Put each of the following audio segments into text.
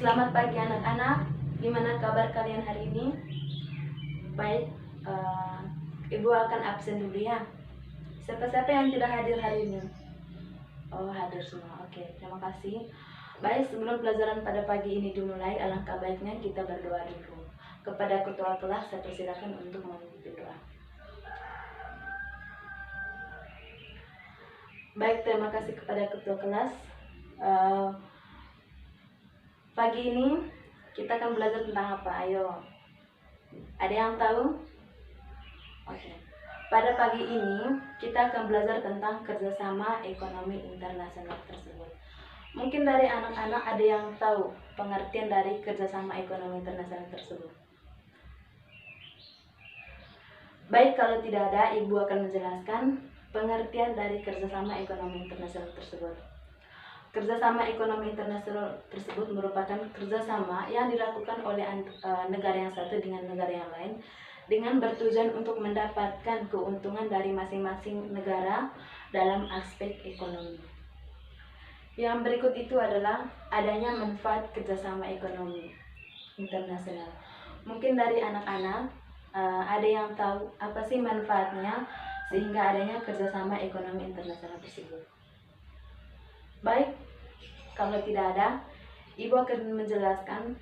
Selamat pagi anak-anak, gimana kabar kalian hari ini? Baik, Ibu akan absen dulu ya. Siapa-siapa yang tidak hadir hari ini? Oh, hadir semua, oke, terima kasih. Baik, sebelum pelajaran pada pagi ini dimulai, alangkah baiknya kita berdoa dulu. Kepada ketua kelas, saya persilakan untuk memimpin doa. Baik, terima kasih kepada ketua kelas. Pagi ini kita akan belajar tentang apa? Ayo, ada yang tahu? Oke. Pada pagi ini kita akan belajar tentang kerjasama ekonomi internasional tersebut. Mungkin dari anak-anak ada yang tahu pengertian dari kerjasama ekonomi internasional tersebut. Baik, kalau tidak ada, Ibu akan menjelaskan pengertian dari kerjasama ekonomi internasional tersebut. Kerjasama ekonomi internasional tersebut merupakan kerjasama yang dilakukan oleh negara yang satu dengan negara yang lain dengan bertujuan untuk mendapatkan keuntungan dari masing-masing negara dalam aspek ekonomi. Yang berikut itu adalah adanya manfaat kerjasama ekonomi internasional. Mungkin dari anak-anak ada yang tahu apa sih manfaatnya sehingga adanya kerjasama ekonomi internasional tersebut. Baik, kalau tidak ada, Ibu akan menjelaskan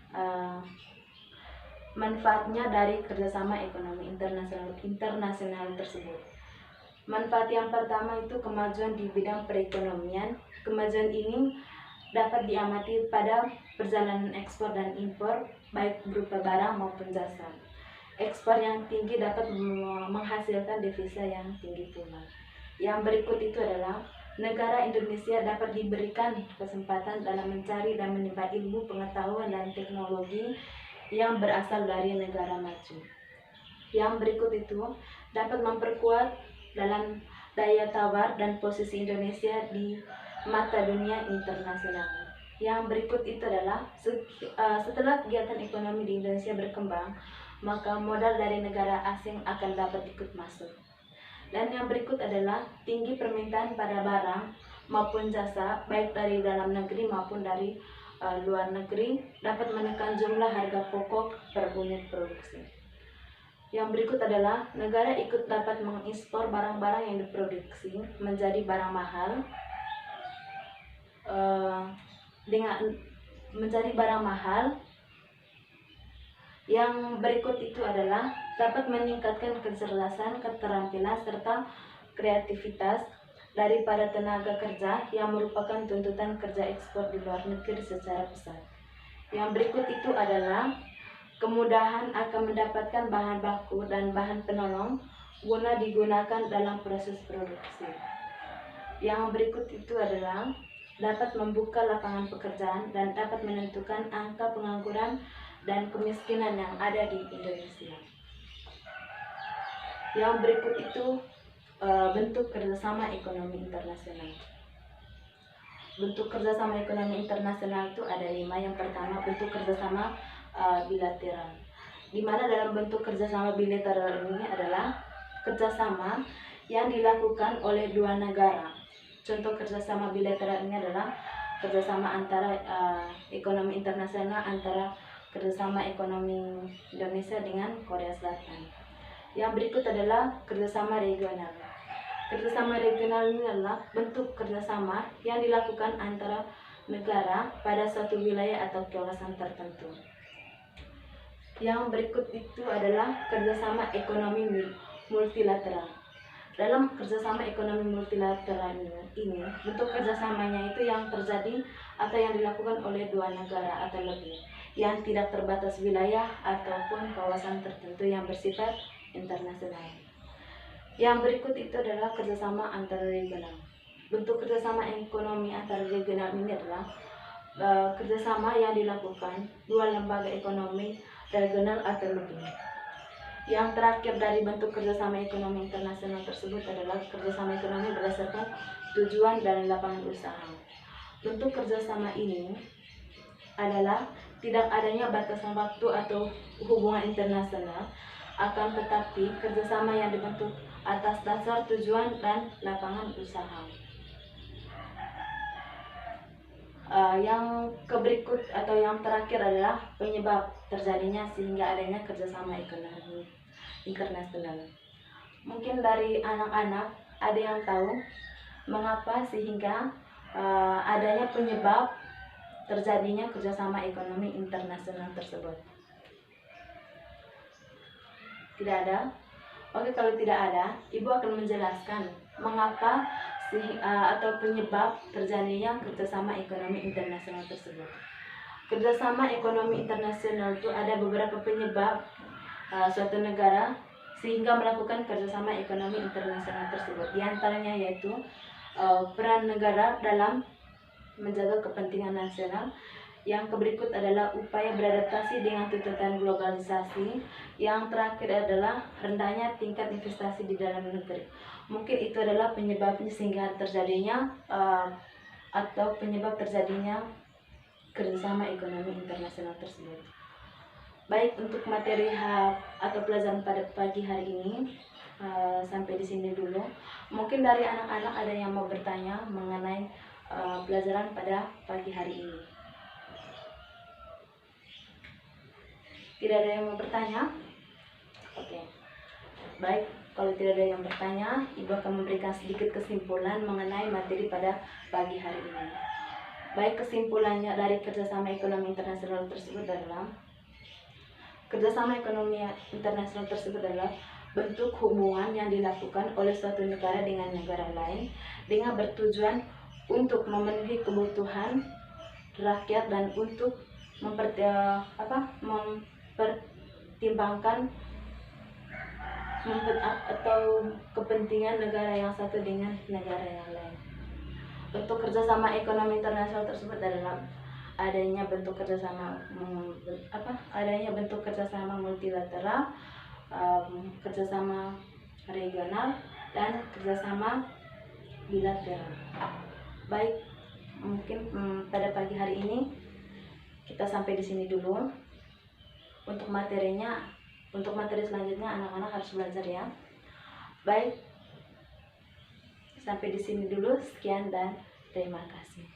manfaatnya dari kerjasama ekonomi internasional tersebut. Manfaat yang pertama itu kemajuan di bidang perekonomian. Kemajuan ini dapat diamati pada perjalanan ekspor dan impor, baik berupa barang maupun jasa. Ekspor yang tinggi dapat menghasilkan devisa yang tinggi pula. Yang berikut itu adalah negara Indonesia dapat diberikan kesempatan dalam mencari dan menimba ilmu, pengetahuan, dan teknologi yang berasal dari negara maju. Yang berikut itu dapat memperkuat dalam daya tawar dan posisi Indonesia di mata dunia internasional. Yang berikut itu adalah setelah kegiatan ekonomi di Indonesia berkembang, maka modal dari negara asing akan dapat ikut masuk. Dan yang berikut adalah tinggi permintaan pada barang maupun jasa baik dari dalam negeri maupun dari luar negeri dapat menekan jumlah harga pokok per unit produksi. Yang berikut adalah negara ikut dapat mengekspor barang-barang yang diproduksi menjadi barang mahal menjadi barang mahal. Yang berikut itu adalah dapat meningkatkan kecerdasan, keterampilan, serta kreativitas dari para tenaga kerja yang merupakan tuntutan kerja ekspor di luar negeri secara besar. Yang berikut itu adalah kemudahan akan mendapatkan bahan baku dan bahan penolong guna digunakan dalam proses produksi. Yang berikut itu adalah dapat membuka lapangan pekerjaan dan dapat menentukan angka pengangguran dan kemiskinan yang ada di Indonesia. Yang berikut itu bentuk kerjasama ekonomi internasional. Bentuk kerjasama ekonomi internasional itu ada 5. Yang pertama, bentuk kerjasama bilateral, di mana dalam bentuk kerjasama bilateral ini adalah kerjasama yang dilakukan oleh dua negara. Contoh kerjasama bilateral ini adalah kerjasama antara ekonomi internasional antara kerjasama ekonomi Indonesia dengan Korea Selatan. Yang berikut adalah kerjasama regional. Kerjasama regional ini adalah bentuk kerjasama yang dilakukan antara negara pada suatu wilayah atau kawasan tertentu. Yang berikut itu adalah kerjasama ekonomi multilateral. Dalam kerjasama ekonomi multilateral ini, bentuk kerjasamanya itu yang terjadi atau yang dilakukan oleh dua negara atau lebih, yang tidak terbatas wilayah ataupun kawasan tertentu yang bersifat internasional. Yang berikut itu adalah kerjasama antar regional. Bentuk kerjasama ekonomi antar regional ini adalah kerjasama yang dilakukan dua lembaga ekonomi regional atau lebih. Yang terakhir dari bentuk kerjasama ekonomi internasional tersebut adalah kerjasama ekonomi berdasarkan tujuan dan lapangan usaha. Bentuk kerjasama ini adalah tidak adanya batasan waktu atau hubungan internasional, akan tetapi kerjasama yang dibentuk atas dasar tujuan dan lapangan usaha. Yang keberikut atau yang terakhir adalah penyebab terjadinya sehingga adanya kerjasama ekonomi internasional. Mungkin dari anak-anak ada yang tahu mengapa sehingga adanya penyebab terjadinya kerjasama ekonomi internasional tersebut? Tidak ada? Oke, kalau tidak ada, Ibu akan menjelaskan mengapa atau penyebab terjadinya kerjasama ekonomi internasional tersebut. Kerjasama ekonomi internasional itu ada beberapa penyebab suatu negara sehingga melakukan kerjasama ekonomi internasional tersebut. Di antaranya yaitu peran negara dalam menjaga kepentingan nasional. Yang berikut adalah upaya beradaptasi dengan tuntutan globalisasi. Yang terakhir adalah rendahnya tingkat investasi di dalam negeri. Mungkin itu adalah penyebabnya sehingga terjadinya atau penyebab terjadinya kerjasama ekonomi internasional tersebut. Baik, untuk materi atau pelajaran pada pagi hari ini sampai di sini dulu. Mungkin dari anak-anak ada yang mau bertanya mengenai pelajaran pada pagi hari ini. Tidak ada yang mau bertanya? Oke. Baik, kalau tidak ada yang bertanya, Ibu akan memberikan sedikit kesimpulan mengenai materi pada pagi hari ini. Baik, kesimpulannya dari kerjasama ekonomi internasional tersebut adalah kerjasama ekonomi internasional tersebut adalah bentuk hubungan yang dilakukan oleh suatu negara dengan negara lain dengan bertujuan untuk memenuhi kebutuhan rakyat dan untuk mempertimbangkan atau kepentingan negara yang satu dengan negara yang lain. Bentuk kerjasama ekonomi internasional tersebut adalah adanya bentuk kerjasama multilateral, kerjasama regional, dan kerjasama bilateral. Baik, mungkin pada pagi hari ini kita sampai di sini dulu. Untuk materi selanjutnya anak-anak harus belajar ya. Baik, sampai di sini dulu. Sekian dan terima kasih.